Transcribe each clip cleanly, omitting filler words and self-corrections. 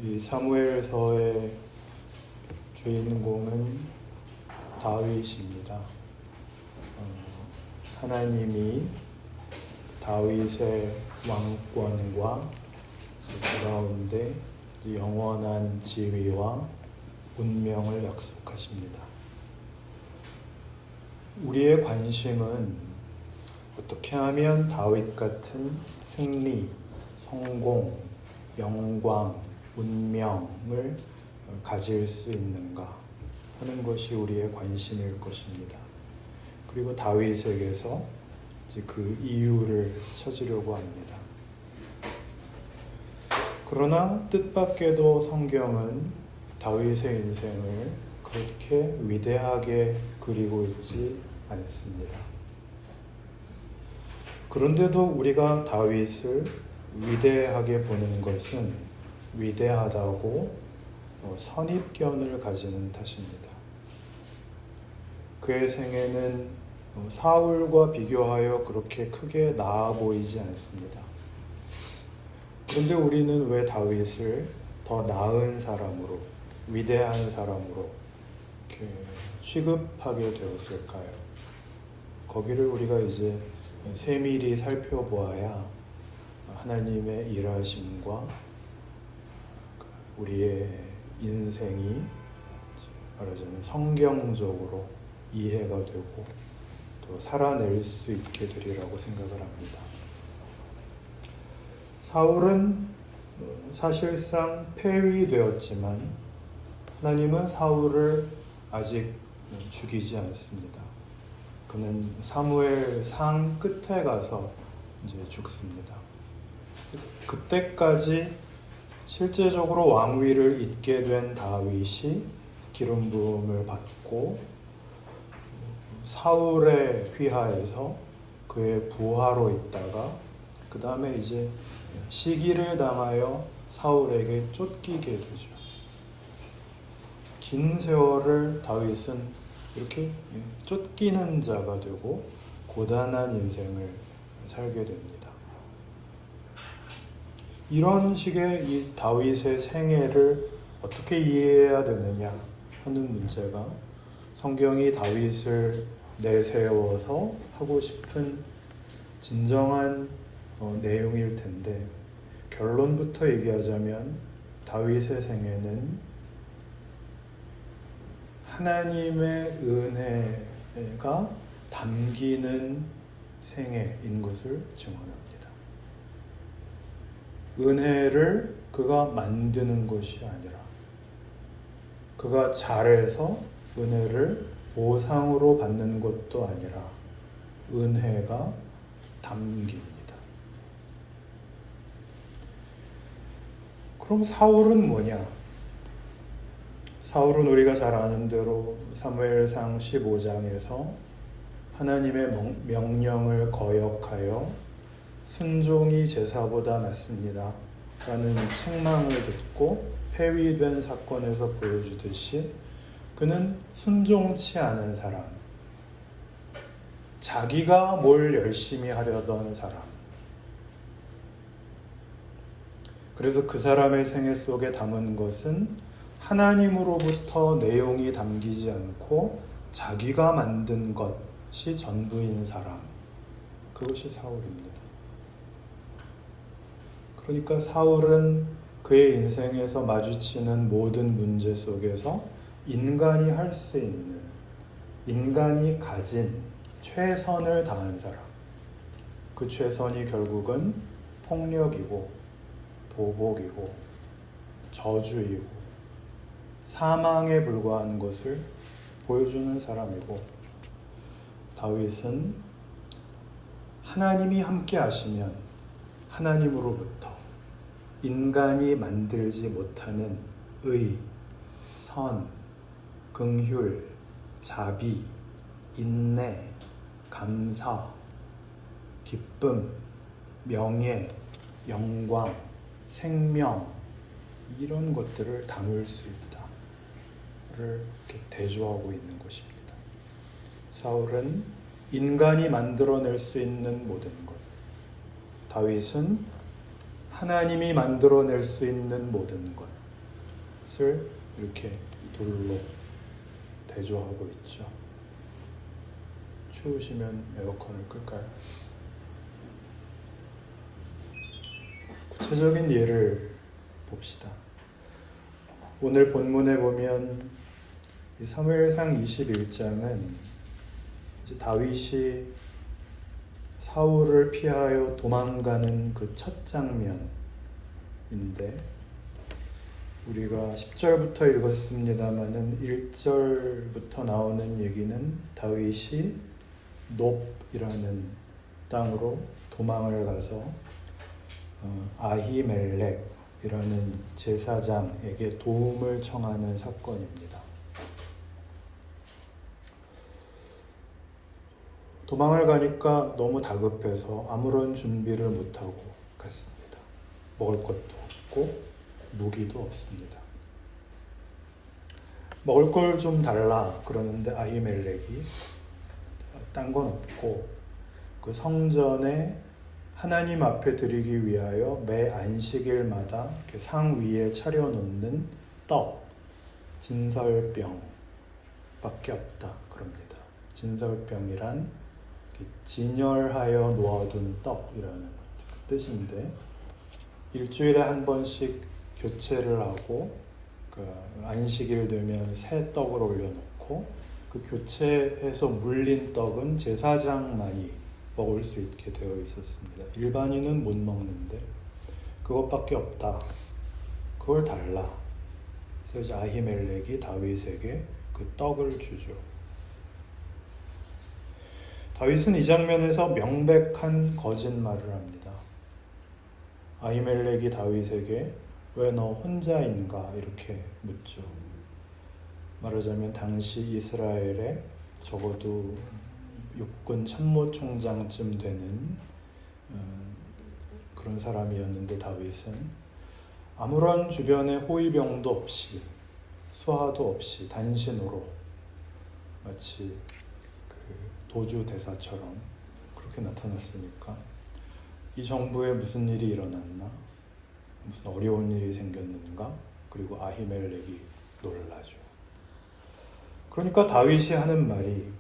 이 사무엘서의 주인공은 다윗입니다. 하나님이 다윗의 왕권과 그 가운데 영원한 지위와 운명을 약속하십니다. 우리의 관심은 어떻게 하면 다윗 같은 승리, 성공, 영광, 운명을 가질 수 있는가 하는 것이 우리의 관심일 것입니다. 그리고 다윗에게서 그 이유를 찾으려고 합니다. 그러나 뜻밖에도 성경은 다윗의 인생을 그렇게 위대하게 그리고 있지 않습니다. 그런데도 우리가 다윗을 위대하게 보는 것은 위대하다고 선입견을 가지는 탓입니다. 그의 생애는 사울과 비교하여 그렇게 크게 나아 보이지 않습니다. 그런데 우리는 왜 다윗을 더 나은 사람으로, 위대한 사람으로 이렇게 취급하게 되었을까요? 거기를 우리가 이제 세밀히 살펴보아야 하나님의 일하심과 우리의 인생이 말하자면 성경적으로 이해가 되고 또 살아낼 수 있게 되리라고 생각을 합니다. 사울은 사실상 폐위되었지만 하나님은 사울을 아직 죽이지 않습니다. 그는 사무엘상 끝에 가서 이제 죽습니다. 그때까지 실제적으로 왕위를 잇게 된 다윗이 기름 부음을 받고 사울의 휘하에서 그의 부하로 있다가 그 다음에 이제 시기를 당하여 사울에게 쫓기게 되죠. 긴 세월을 다윗은 이렇게 쫓기는 자가 되고 고단한 인생을 살게 됩니다. 이런 식의 이 다윗의 생애를 어떻게 이해해야 되느냐 하는 문제가 성경이 다윗을 내세워서 하고 싶은 진정한 내용일 텐데, 결론부터 얘기하자면 다윗의 생애는 하나님의 은혜가 담기는 생애인 것을 증언합니다. 은혜를 그가 만드는 것이 아니라 그가 잘해서 은혜를 보상으로 받는 것도 아니라 은혜가 담깁니다. 그럼 사울은 뭐냐? 사울은 우리가 잘 아는 대로 사무엘상 15장에서 하나님의 명령을 거역하여 순종이 제사보다 낫습니다 라는 책망을 듣고 폐위된 사건에서 보여주듯이 그는 순종치 않은 사람, 자기가 뭘 열심히 하려던 사람, 그래서 그 사람의 생애 속에 담은 것은 하나님으로부터 내용이 담기지 않고 자기가 만든 것이 전부인 사람, 그것이 사울입니다. 그러니까 사울은 그의 인생에서 마주치는 모든 문제 속에서 인간이 할 수 있는, 인간이 가진 최선을 다한 사람, 그 최선이 결국은 폭력이고 보복이고 저주이고 사망에 불과한 것을 보여주는 사람이고, 다윗은 하나님이 함께 하시면 하나님으로부터 인간이 만들지 못하는 의, 선, 긍휼, 자비, 인내, 감사, 기쁨, 명예, 영광, 생명, 이런 것들을 담을 수 있다를 이렇게 대조하고 있는 것입니다. 사울은 인간이 만들어낼 수 있는 모든 것, 다윗은 하나님이 만들어낼 수 있는 모든 것, 것을 이렇게 둘로 대조하고 있죠. 추우시면 에어컨을 끌까요? 구체적인 예를 봅시다. 오늘 본문에 보면 이 사무엘상 21장은 이제 다윗이 사울을 피하여 도망가는 그 첫 장면인데, 우리가 10절부터 읽었습니다마는 1절부터 나오는 얘기는 다윗이 놉이라는 땅으로 도망을 가서 아히멜렉이라는 제사장에게 도움을 청하는 사건입니다. 도망을 가니까 너무 다급해서 아무런 준비를 못하고 갔습니다. 먹을 것도 없고 무기도 없습니다. 먹을 걸 좀 달라 그러는데 아히멜렉이 딴 건 없고, 그 성전에 하나님 앞에 드리기 위하여 매 안식일마다 이렇게 상 위에 차려놓는 떡, 진설병 밖에 없다 그럽니다. 진설병이란 진열하여 놓아둔 떡이라는 그 뜻인데, 일주일에 한 번씩 교체를 하고 그 안식일 되면 새 떡을 올려놓고, 그 교체해서 물린 떡은 제사장만이 먹을 수 있게 되어 있었습니다. 일반인은 못 먹는데 그것밖에 없다. 그걸 달라. 그래서 이제 아히멜렉이 다윗에게 그 떡을 주죠. 다윗은 이 장면에서 명백한 거짓말을 합니다. 아히멜렉이 다윗에게 왜 너 혼자 있는가 이렇게 묻죠. 말하자면 당시 이스라엘에 적어도 육군 참모총장쯤 되는 그런 사람이었는데, 다윗은 아무런 주변에 호위병도 없이 수하도 없이 단신으로 마치 그 도주 대사처럼 그렇게 나타났으니까 이 정부에 무슨 일이 일어났나, 무슨 어려운 일이 생겼는가, 그리고 아히멜렉이 놀라죠. 그러니까 다윗이 하는 말이,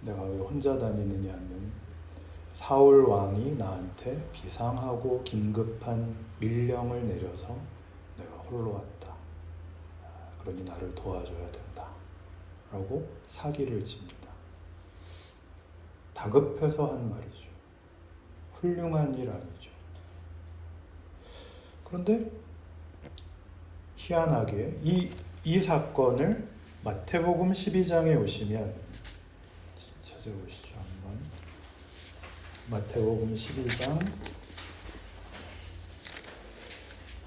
내가 왜 혼자 다니느냐 하면, 사울 왕이 나한테 비상하고 긴급한 밀령을 내려서 내가 홀로 왔다. 그러니 나를 도와줘야 된다. 라고 사기를 칩니다. 다급해서 한 말이죠. 훌륭한 일 아니죠. 그런데 희한하게 이 사건을 마태복음 12장에 오시면, 찾아보시죠 한번. 마태복음 12장,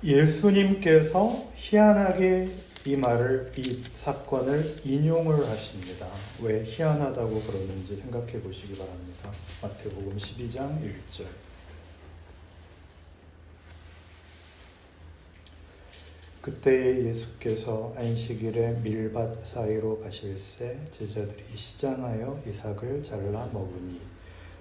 예수님께서 희한하게 이 사건을 인용을 하십니다. 왜 희한하다고 그러는지 생각해 보시기 바랍니다. 마태복음 12장 1절. 그때에 예수께서 안식일에 밀밭 사이로 가실새 제자들이 시장하여 이삭을 잘라 먹으니,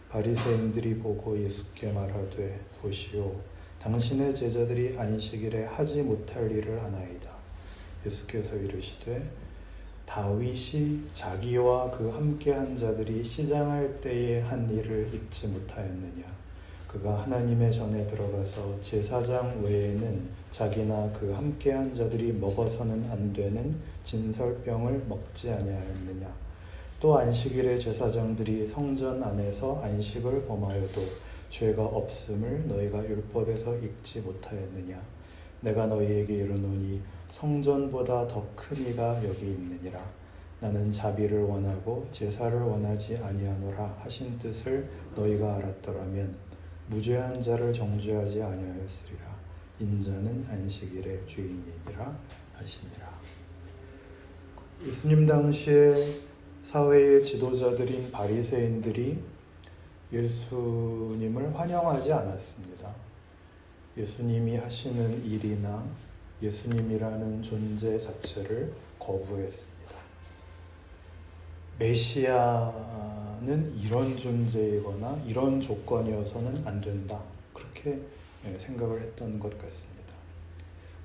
바리새인들이 보고 예수께 말하되, 보시오, 당신의 제자들이 안식일에 하지 못할 일을 하나이다. 예수께서 이르시되, 다윗이 자기와 그 함께한 자들이 시장할 때에 한 일을 읽지 못하였느냐? 그가 하나님의 전에 들어가서 제사장 외에는 자기나 그 함께한 자들이 먹어서는 안 되는 진설병을 먹지 아니하였느냐? 또 안식일에 제사장들이 성전 안에서 안식을 범하여도 죄가 없음을 너희가 율법에서 읽지 못하였느냐? 내가 너희에게 이르노니 성전보다 더 큰 이가 여기 있느니라. 나는 자비를 원하고 제사를 원하지 아니하노라 하신 뜻을 너희가 알았더라면 무죄한 자를 정죄하지 아니하였으리라. 인자는 안식일의 주인이니라 하시니라. 예수님 당시에 사회의 지도자들인 바리새인들이 예수님을 환영하지 않았습니다. 예수님이 하시는 일이나 예수님이라는 존재 자체를 거부했습니다. 메시아는 이런 존재이거나 이런 조건이어서는 안 된다, 그렇게 생각을 했던 것 같습니다.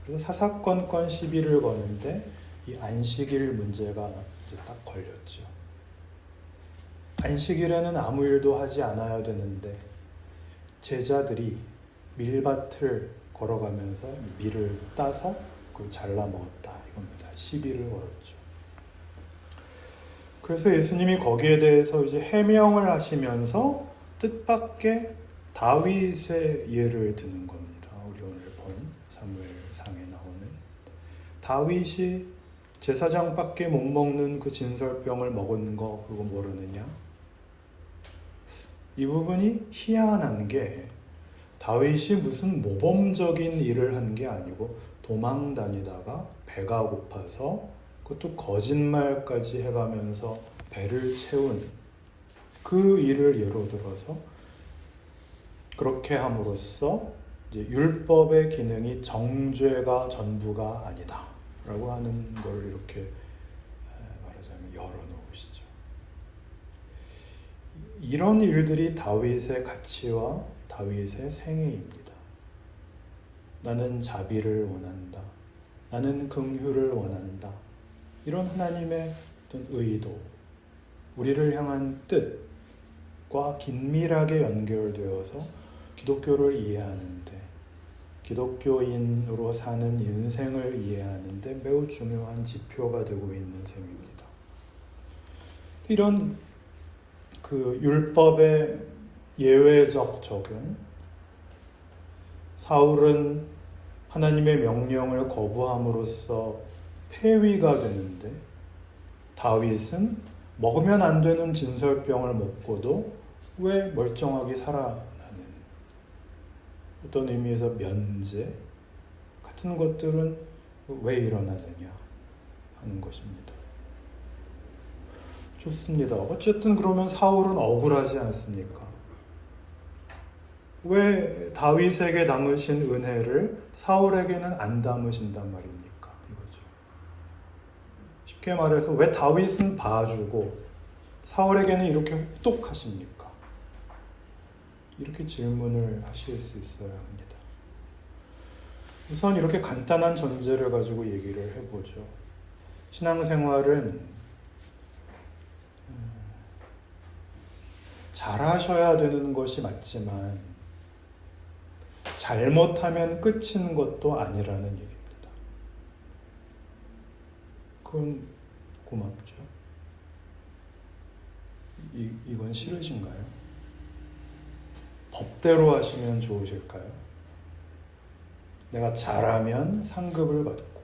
그래서 사사건건 시비를 거는데 이 안식일 문제가 이제 딱 걸렸죠. 안식일에는 아무 일도 하지 않아야 되는데 제자들이 밀밭을 걸어가면서 밀을 따서 그걸 잘라 먹었다 이겁니다. 시비를 걸었죠. 그래서 예수님이 거기에 대해서 이제 해명을 하시면서 뜻밖의 다윗의 예를 드는 겁니다. 우리 오늘 본 사무엘상에 나오는 다윗이 제사장밖에 못 먹는 그 진설병을 먹은 거 그거 모르느냐? 이 부분이 희한한 게 다윗이 무슨 모범적인 일을 한 게 아니고 도망 다니다가 배가 고파서 그것도 거짓말까지 해가면서 배를 채운 그 일을 예로 들어서 그렇게 함으로써 이제 율법의 기능이 정죄가 전부가 아니다 라고 하는 걸 이렇게 말하자면 열어놓으시죠. 이런 일들이 다윗의 가치와 다윗의 생애입니다. 나는 자비를 원한다. 나는 긍휼을 원한다. 이런 하나님의 어떤 의도, 우리를 향한 뜻과 긴밀하게 연결되어서 기독교를 이해하는데, 기독교인으로 사는 인생을 이해하는데 매우 중요한 지표가 되고 있는 셈입니다. 이런 그 율법의 예외적 적용, 사울은 하나님의 명령을 거부함으로써 폐위가 되는데 다윗은 먹으면 안 되는 진설병을 먹고도 왜 멀쩡하게 살아나는 어떤 의미에서 면제 같은 것들은 왜 일어나느냐 하는 것입니다. 좋습니다. 어쨌든 그러면 사울은 억울하지 않습니까? 왜 다윗에게 담으신 은혜를 사울에게는 안 담으신단 말입니까? 이거죠. 쉽게 말해서 왜 다윗은 봐주고 사울에게는 이렇게 혹독하십니까? 이렇게 질문을 하실 수 있어야 합니다. 우선 이렇게 간단한 전제를 가지고 얘기를 해보죠. 신앙생활은 잘하셔야 되는 것이 맞지만 잘못하면 끝인 것도 아니라는 얘기입니다. 그건 고맙죠. 이건 싫으신가요? 법대로 하시면 좋으실까요? 내가 잘하면 상급을 받고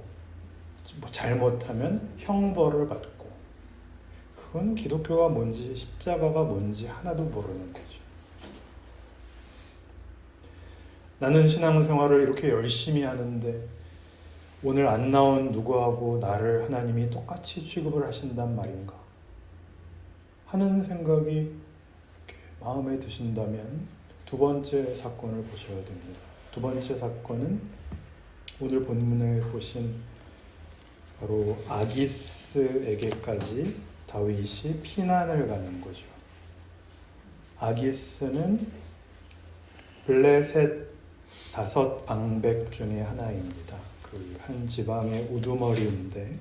잘못하면 형벌을 받고 그건 기독교가 뭔지 십자가가 뭔지 하나도 모르는 거죠. 나는 신앙생활을 이렇게 열심히 하는데 오늘 안 나온 누구하고 나를 하나님이 똑같이 취급을 하신단 말인가 하는 생각이 마음에 드신다면 두 번째 사건을 보셔야 됩니다. 두 번째 사건은 오늘 본문에 보신 바로 아기스에게까지 다윗이 피난을 가는 거죠. 아기스는 블레셋 5 방백 중에 하나입니다. 그 한 지방의 우두머리인데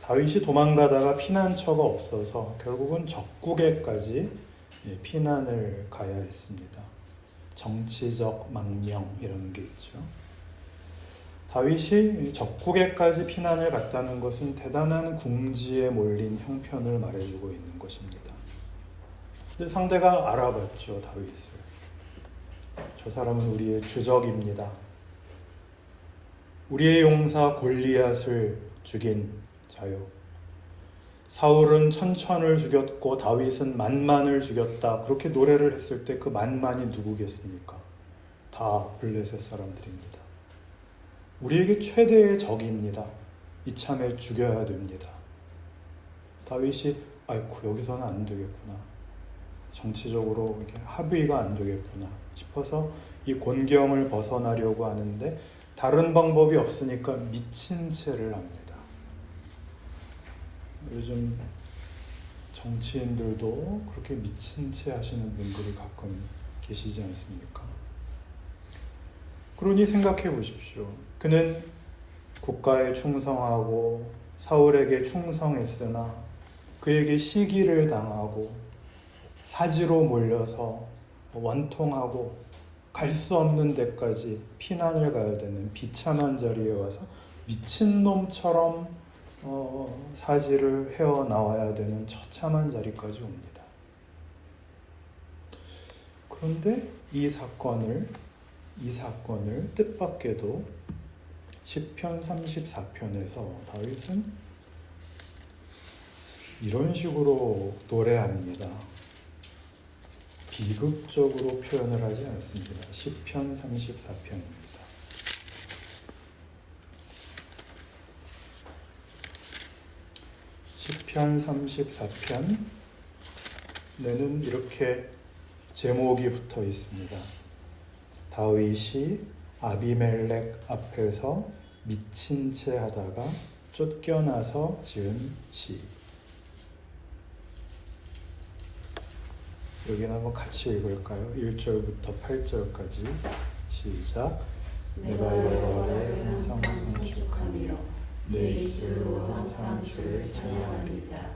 다윗이 도망가다가 피난처가 없어서 결국은 적국에까지 피난을 가야 했습니다. 정치적 망명 이라는 게 있죠. 다윗이 적국에까지 피난을 갔다는 것은 대단한 궁지에 몰린 형편을 말해주고 있는 것입니다. 근데 상대가 알아봤죠, 다윗을. 저 사람은 우리의 주적입니다. 우리의 용사 골리앗을 죽인 자요. 사울은 천천을 죽였고 다윗은 만만을 죽였다. 그렇게 노래를 했을 때 그 만만이 누구겠습니까? 다 블레셋 사람들입니다. 우리에게 최대의 적입니다. 이참에 죽여야 됩니다. 다윗이 아이고 여기서는 안 되겠구나. 정치적으로 이렇게 합의가 안 되겠구나 싶어서 이 곤경을 벗어나려고 하는데 다른 방법이 없으니까 미친 채를 합니다. 요즘 정치인들도 그렇게 미친 채 하시는 분들이 가끔 계시지 않습니까? 그러니 생각해 보십시오. 그는 국가에 충성하고 사울에게 충성했으나 그에게 시기를 당하고 사지로 몰려서 원통하고 갈 수 없는 데까지 피난을 가야 되는 비참한 자리에 와서 미친놈처럼 사지를 헤어나와야 되는 처참한 자리까지 옵니다. 그런데 이 사건을 뜻밖에도 시편 34편에서 다윗은 이런 식으로 노래합니다. 비극적으로 표현을 하지 않습니다. 시편 34편입니다. 시편 34편에는 이렇게 제목이 붙어 있습니다. 다윗이 아비멜렉 앞에서 미친 채 하다가 쫓겨나서 지은 시. 여기는 한번 같이 읽을까요? 1절부터 8절까지 시작. 내가 여호와를 항상 송축하며 내 입술로 항상 주를 찬양하리이다.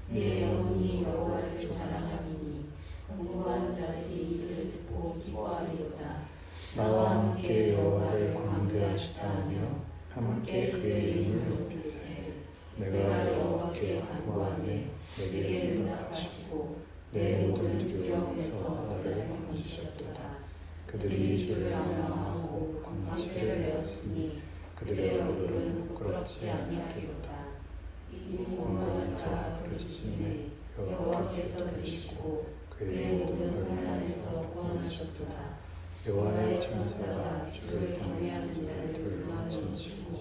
내 영혼이 여호와를 사랑하리니 공고한 자들이 이를 듣고 기뻐하리로다. 나와 함께 여호와를 광대하시다 하며 함께 그의 이름을 높이세. 내가 여호와께 간구하매 내게 응답하시고 내 모든 두려움에서 나를 건지셨도다. 그들이 주를 앙망하고 광채를 내었으니 그들의 얼굴은 부끄럽지 아니하리로다. 공고한 자 부르짖음에 여호와께서 들으시고 그의 모든 혼란에서 구원하셨도다. 여호와의 천사가 주를 경외하는 자를 둘러친치고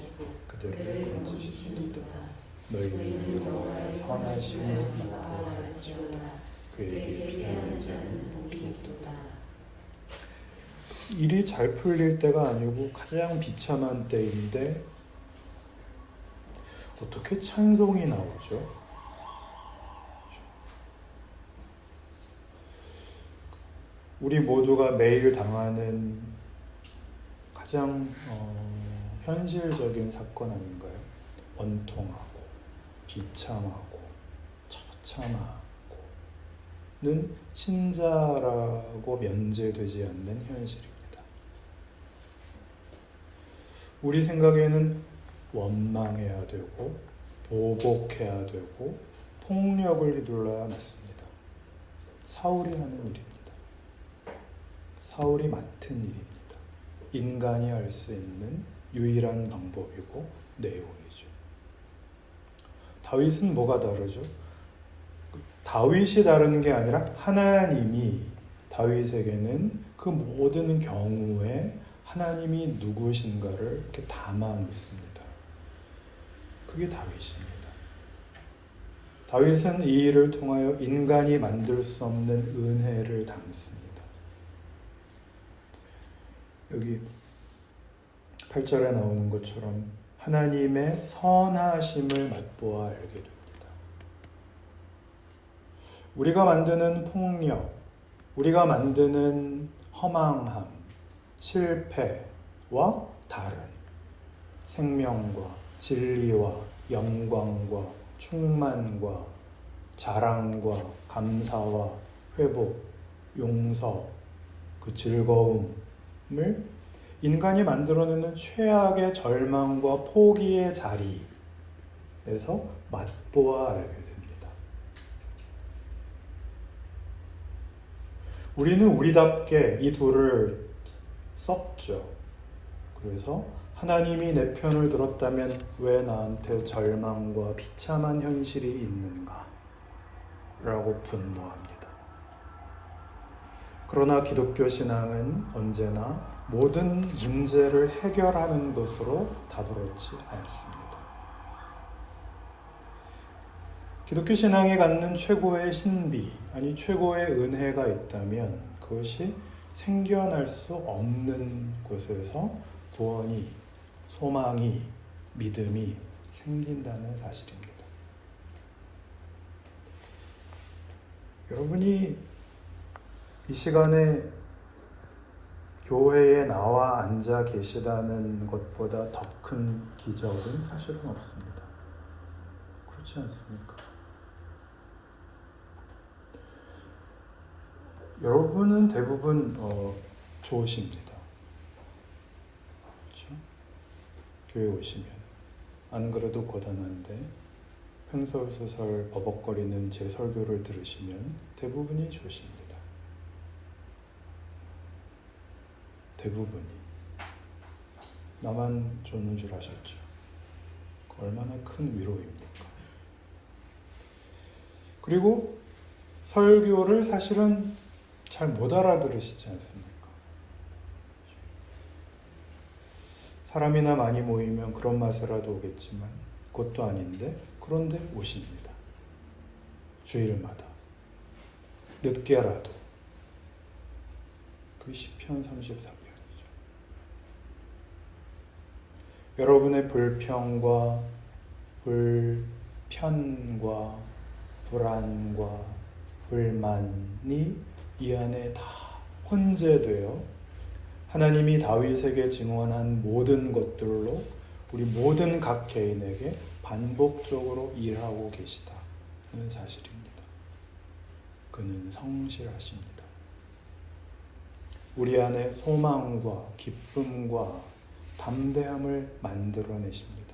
그들을 건지시리로다. 너희는 여호와의 선하심을 맛보아할지어다. 그에게 피하는 자는 복이 있도다. 일이 잘 풀릴 때가 아니고 가장 비참한 때인데 어떻게 찬송이 나오죠? 우리 모두가 매일 당하는 가장 현실적인 사건 아닌가요? 원통하고 비참하고 처참하고 는 신자라고 면제되지 않는 현실입니다. 우리 생각에는 원망해야 되고 보복해야 되고 폭력을 휘둘러야 맞습니다. 사울이 하는 일입니다. 사울이 맡은 일입니다. 인간이 할 수 있는 유일한 방법이고 내용이죠. 다윗은 뭐가 다르죠? 다윗이 다른 게 아니라 하나님이 다윗에게는 그 모든 경우에 하나님이 누구신가를 이렇게 담아 놓습니다. 그게 다윗입니다. 다윗은 이 일을 통하여 인간이 만들 수 없는 은혜를 담습니다. 여기 8절에 나오는 것처럼 하나님의 선하심을 맛보아 알게 됩니다. 우리가 만드는 폭력, 우리가 만드는 허망함, 실패와 다른 생명과 진리와 영광과 충만과 자랑과 감사와 회복, 용서, 그 즐거움을 인간이 만들어내는 최악의 절망과 포기의 자리에서 맛보아 알게 됩니다. 우리는 우리답게 이 둘을 썩죠. 그래서 하나님이 내 편을 들었다면 왜 나한테 절망과 비참한 현실이 있는가? 라고 분노합니다. 그러나 기독교 신앙은 언제나 모든 문제를 해결하는 것으로 다부럽지 않습니다. 기독교 신앙이 갖는 최고의 신비, 아니 최고의 은혜가 있다면 그것이 생겨날 수 없는 곳에서 구원이, 소망이, 믿음이 생긴다는 사실입니다. 여러분이 이 시간에 교회에 나와 앉아 계시다는 것보다 더 큰 기적은 사실은 없습니다. 그렇지 않습니까? 여러분은 대부분 좋으십니다. 그렇죠? 교회 오시면 안 그래도 고단한데 횡설수설 버벅거리는 제 설교를 들으시면 대부분이 좋으십니다. 대부분이. 나만 좋은 줄 아셨죠? 얼마나 큰 위로입니까? 그리고 설교를 사실은 잘 못 알아들으시지 않습니까? 사람이나 많이 모이면 그런 맛이라도 오겠지만 그것도 아닌데 그런데 오십니다. 주일마다 늦게라도. 그 시편 34편이죠. 여러분의 불평과 불편과 불안과 불만이 이 안에 다 혼재되어 하나님이 다윗에게 증언한 모든 것들로 우리 모든 각 개인에게 반복적으로 일하고 계시다는 사실입니다. 그는 성실하십니다. 우리 안에 소망과 기쁨과 담대함을 만들어내십니다.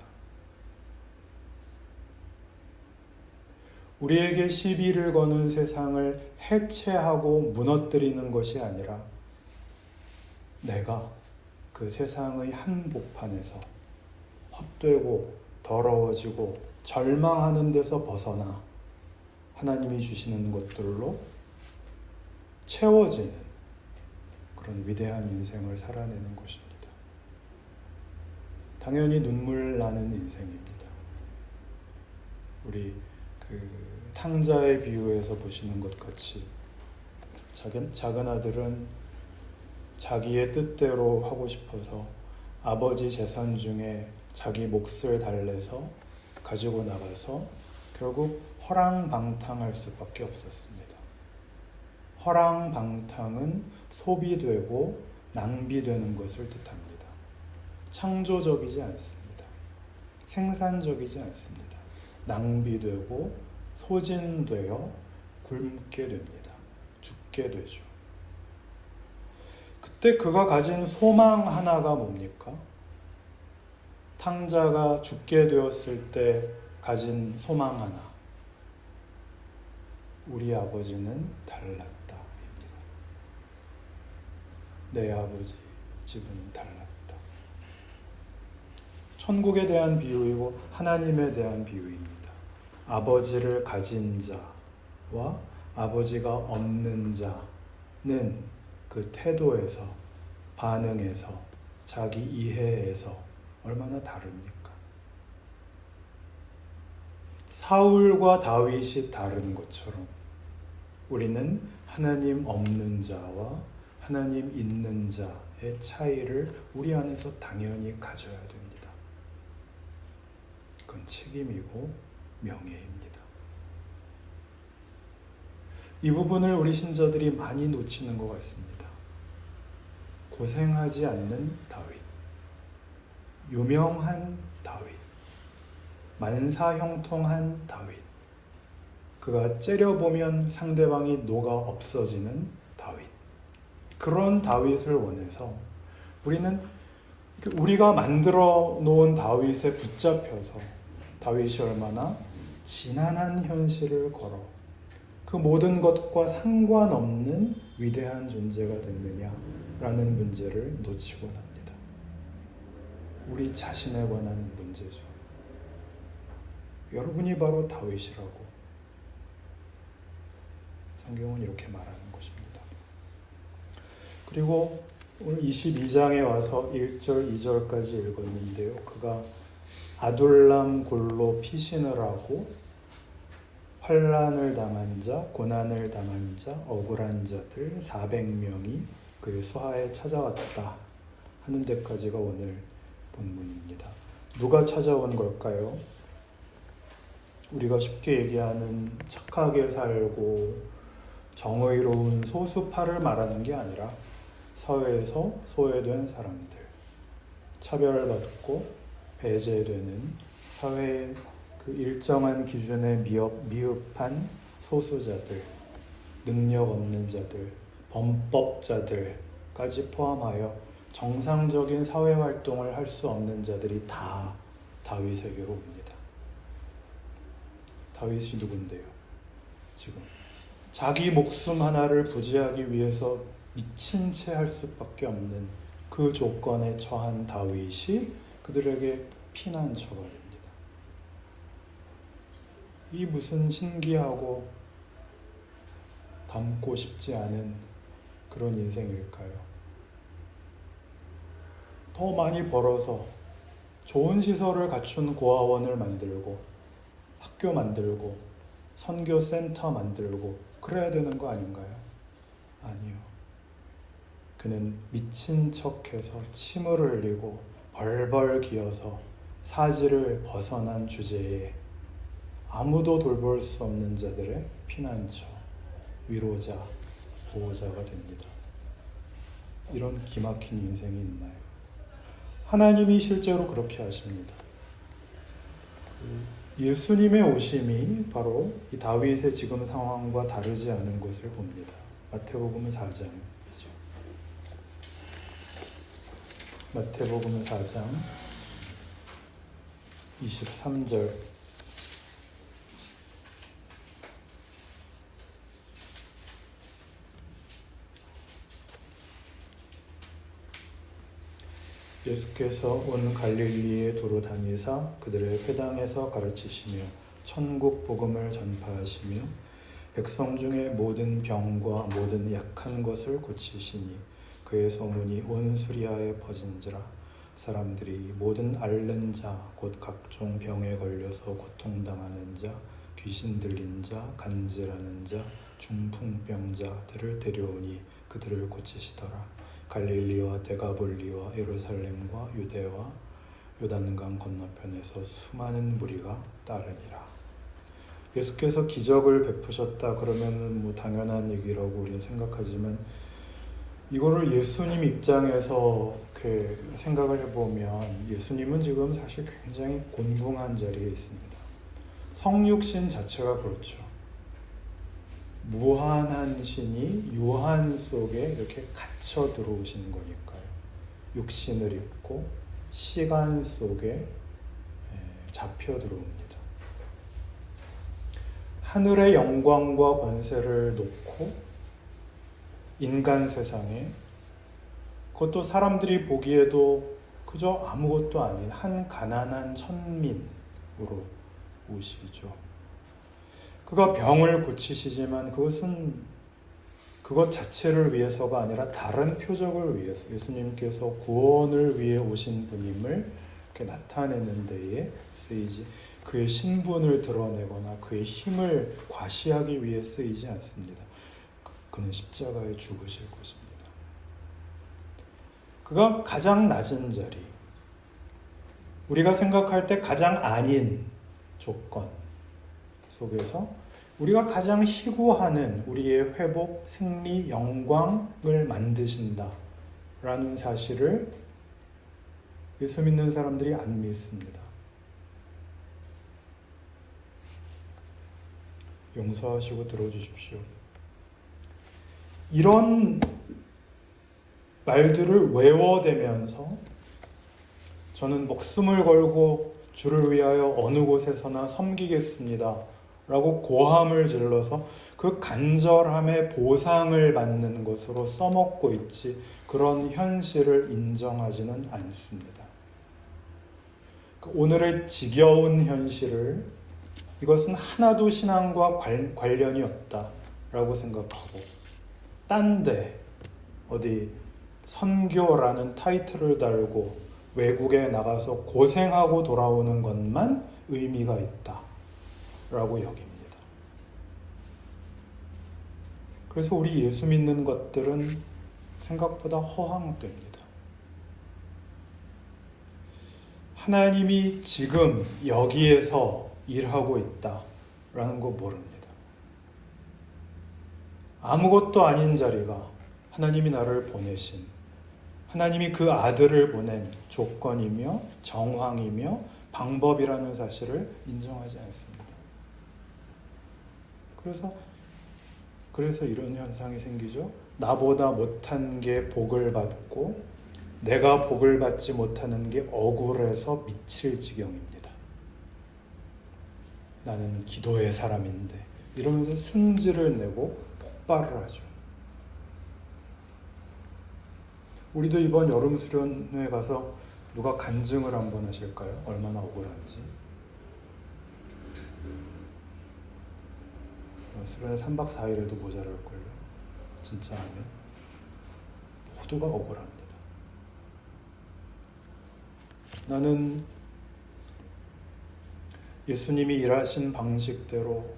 우리에게 시비를 거는 세상을 해체하고 무너뜨리는 것이 아니라 내가 그 세상의 한복판에서 헛되고 더러워지고 절망하는 데서 벗어나 하나님이 주시는 것들로 채워지는 그런 위대한 인생을 살아내는 것입니다. 당연히 눈물 나는 인생입니다. 우리 탕자의 비유에서 보시는 것 같이 작은 아들은 자기의 뜻대로 하고 싶어서 아버지 재산 중에 자기 몫을 달래서 가지고 나가서 결국 허랑방탕할 수밖에 없었습니다. 허랑방탕은 소비되고 낭비되는 것을 뜻합니다. 창조적이지 않습니다. 생산적이지 않습니다. 낭비되고 소진되어 굶게 됩니다. 죽게 되죠. 그때 그가 가진 소망 하나가 뭡니까? 탕자가 죽게 되었을 때 가진 소망 하나. 우리 아버지는 달랐다. 입니다. 내 아버지 집은 달랐다. 천국에 대한 비유이고 하나님에 대한 비유입니다. 아버지를 가진 자와 아버지가 없는 자는 그 태도에서, 반응에서, 자기 이해에서 얼마나 다릅니까? 사울과 다윗이 다른 것처럼 우리는 하나님 없는 자와 하나님 있는 자의 차이를 우리 안에서 당연히 가져야 됩니다. 그건 책임이고 명예입니다. 이 부분을 우리 신자들이 많이 놓치는 것 같습니다. 고생하지 않는 다윗, 유명한 다윗, 만사형통한 다윗, 그가 째려보면 상대방이 녹아 없어지는 다윗, 그런 다윗을 원해서 우리는 우리가 만들어 놓은 다윗에 붙잡혀서 다윗이 얼마나 지난한 현실을 걸어 그 모든 것과 상관없는 위대한 존재가 됐느냐라는 문제를 놓치곤 합니다. 우리 자신에 관한 문제죠. 여러분이 바로 다윗이라고 성경은 이렇게 말하는 것입니다. 그리고 오늘 22장에 와서 1절, 2절까지 읽었는데요. 그가 아둘람 굴로 피신을 하고 환난을 당한 자, 고난을 당한 자, 억울한 자들 400명이 그의 수하에 찾아왔다 하는 데까지가 오늘 본문입니다. 누가 찾아온 걸까요? 우리가 쉽게 얘기하는 착하게 살고 정의로운 소수파를 말하는 게 아니라 사회에서 소외된 사람들, 차별받고 배제되는 사회의 그 일정한 기준에 미흡한 소수자들, 능력 없는 자들, 범법자들까지 포함하여 정상적인 사회활동을 할 수 없는 자들이 다 다윗에게로 옵니다. 다윗이 누군데요? 지금 자기 목숨 하나를 부지하기 위해서 미친 채 할 수밖에 없는 그 조건에 처한 다윗이 그들에게 피난처가 됩니다. 이 무슨 신기하고 닮고 싶지 않은 그런 인생일까요? 더 많이 벌어서 좋은 시설을 갖춘 고아원을 만들고 학교 만들고 선교센터 만들고 그래야 되는 거 아닌가요? 아니요. 그는 미친 척해서 침을 흘리고 벌벌 기어서 사지를 벗어난 주제에 아무도 돌볼 수 없는 자들의 피난처, 위로자, 보호자가 됩니다. 이런 기막힌 인생이 있나요? 하나님이 실제로 그렇게 하십니다. 예수님의 오심이 바로 이 다윗의 지금 상황과 다르지 않은 것을 봅니다. 마태복음 4장이죠. 마태복음 4장 23절 예수께서 온 갈릴리에 두루 다니사 그들의 회당에서 가르치시며 천국 복음을 전파하시며 백성 중에 모든 병과 모든 약한 것을 고치시니 그의 소문이 온 수리아에 퍼진지라. 사람들이 모든 앓는 자 곧 각종 병에 걸려서 고통당하는 자 귀신 들린 자 간질하는 자 중풍병자들을 데려오니 그들을 고치시더라. 갈릴리와 데가볼리와 예루살렘과 유대와 요단강 건너편에서 수많은 무리가 따르니라. 예수께서 기적을 베푸셨다 그러면 뭐 당연한 얘기라고 우리는 생각하지만 이거를 예수님 입장에서 이렇게 생각을 해보면 예수님은 지금 사실 굉장히 곤궁한 자리에 있습니다. 성육신 자체가 그렇죠. 무한한 신이 유한 속에 이렇게 갇혀 들어오시는 거니까요. 육신을 입고 시간 속에 잡혀 들어옵니다. 하늘의 영광과 권세를 놓고 인간 세상에 그것도 사람들이 보기에도 그저 아무것도 아닌 한 가난한 천민으로 오시죠. 그가 병을 고치시지만 그것은 그것 자체를 위해서가 아니라 다른 표적을 위해서 예수님께서 구원을 위해 오신 분임을 이렇게 나타내는 데에 쓰이지 그의 신분을 드러내거나 그의 힘을 과시하기 위해 쓰이지 않습니다. 그는 십자가에 죽으실 것입니다. 그가 가장 낮은 자리, 우리가 생각할 때 가장 아닌 조건 속에서 우리가 가장 희구하는 우리의 회복, 승리, 영광을 만드신다 라는 사실을 예수 믿는 사람들이 안 믿습니다. 용서하시고 들어주십시오. 이런 말들을 외워대면서 저는 목숨을 걸고 주를 위하여 어느 곳에서나 섬기겠습니다 라고 고함을 질러서 그 간절함의 보상을 받는 것으로 써먹고 있지 그런 현실을 인정하지는 않습니다. 오늘의 지겨운 현실을 이것은 하나도 신앙과 관련이 없다라고 생각하고 딴데 어디 선교라는 타이틀을 달고 외국에 나가서 고생하고 돌아오는 것만 의미가 있다라고 여깁니다. 그래서 우리 예수 믿는 것들은 생각보다 허황됩니다. 하나님이 지금 여기에서 일하고 있다라는 거 모릅니다. 아무것도 아닌 자리가 하나님이 나를 보내신, 하나님이 그 아들을 보낸 조건이며 정황이며 방법이라는 사실을 인정하지 않습니다. 그래서 이런 현상이 생기죠. 나보다 못한 게 복을 받고 내가 복을 받지 못하는 게 억울해서 미칠 지경입니다. 나는 기도의 사람인데 이러면서 순지를 내고 폭발을 하죠. 우리도 이번 여름 수련회 가서 누가 간증을 한번 하실까요? 얼마나 억울한지. 수련회 3박 4일에도 모자랄걸요. 진짜 하면 모두가 억울합니다. 나는 예수님이 일하신 방식대로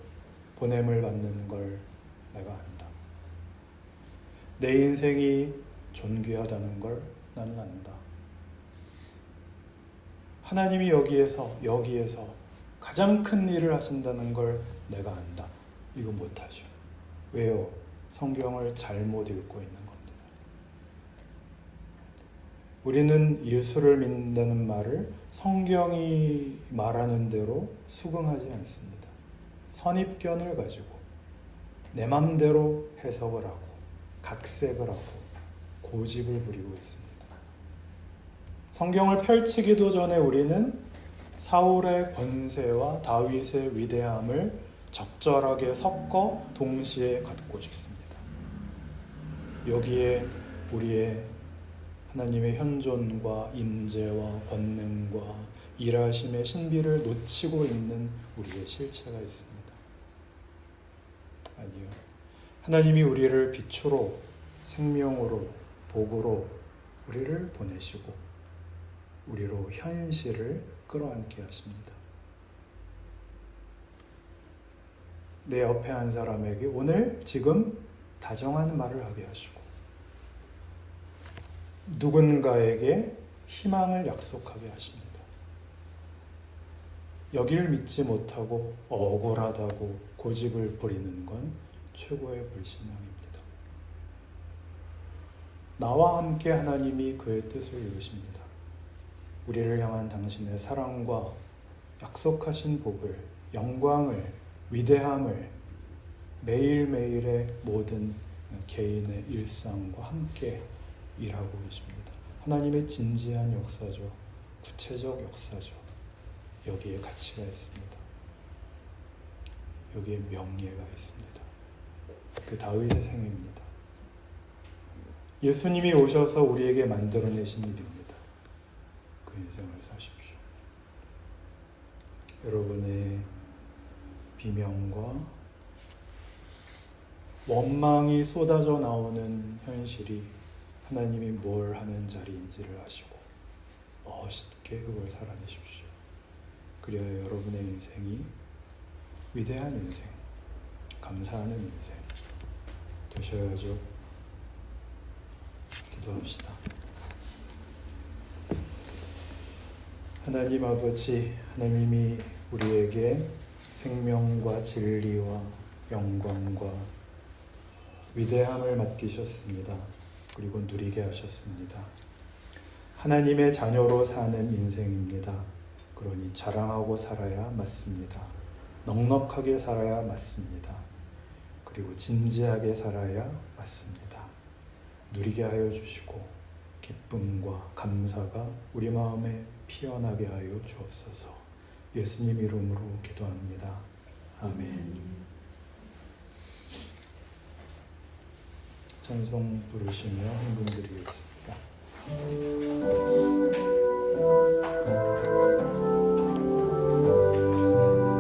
보냄을 받는 걸 내가 안다. 내 인생이 존귀하다는 걸 나는 안다. 하나님이 여기에서 가장 큰 일을 하신다는 걸 내가 안다. 이거 못하죠. 왜요? 성경을 잘못 읽고 있는 겁니다. 우리는 예수를 믿는다는 말을 성경이 말하는 대로 수긍하지 않습니다. 선입견을 가지고 내 맘대로 해석을 하고 각색을 하고 고집을 부리고 있습니다. 성경을 펼치기도 전에 우리는 사울의 권세와 다윗의 위대함을 적절하게 섞어 동시에 갖고 싶습니다. 여기에 우리의 하나님의 현존과 임재와 권능과 일하심의 신비를 놓치고 있는 우리의 실체가 있습니다. 아니요. 하나님이 우리를 빛으로, 생명으로, 복으로 우리를 보내시고 우리로 현실을 끌어안게 하십니다. 내 옆에 한 사람에게 오늘 지금 다정한 말을 하게 하시고 누군가에게 희망을 약속하게 하십니다. 여길 믿지 못하고 억울하다고 고집을 부리는 건 최고의 불신앙입니다. 나와 함께 하나님이 그의 뜻을 이루십니다. 우리를 향한 당신의 사랑과 약속하신 복을, 영광을, 위대함을 매일매일의 모든 개인의 일상과 함께 일하고 계십니다. 하나님의 진지한 역사죠. 구체적 역사죠. 여기에 가치가 있습니다. 여기에 명예가 있습니다. 그 다윗의 생입니다. 예수님이 오셔서 우리에게 만들어내신 일입니다. 그 인생을 사십시오. 여러분의 비명과 원망이 쏟아져 나오는 현실이 하나님이 뭘 하는 자리인지를 아시고 멋있게 그걸 살아내십시오. 그래야 여러분의 인생이 위대한 인생, 감사하는 인생 되셔야죠. 기도합시다. 하나님 아버지, 하나님이 우리에게 생명과 진리와 영광과 위대함을 맡기셨습니다. 그리고 누리게 하셨습니다. 하나님의 자녀로 사는 인생입니다. 그러니 자랑하고 살아야 맞습니다. 넉넉하게 살아야 맞습니다. 그리고 진지하게 살아야 맞습니다. 누리게 하여 주시고 기쁨과 감사가 우리 마음에 피어나게 하여 주옵소서. 예수님 이름으로 기도합니다. 아멘. 찬송 부르시며 헌금드리겠습니다.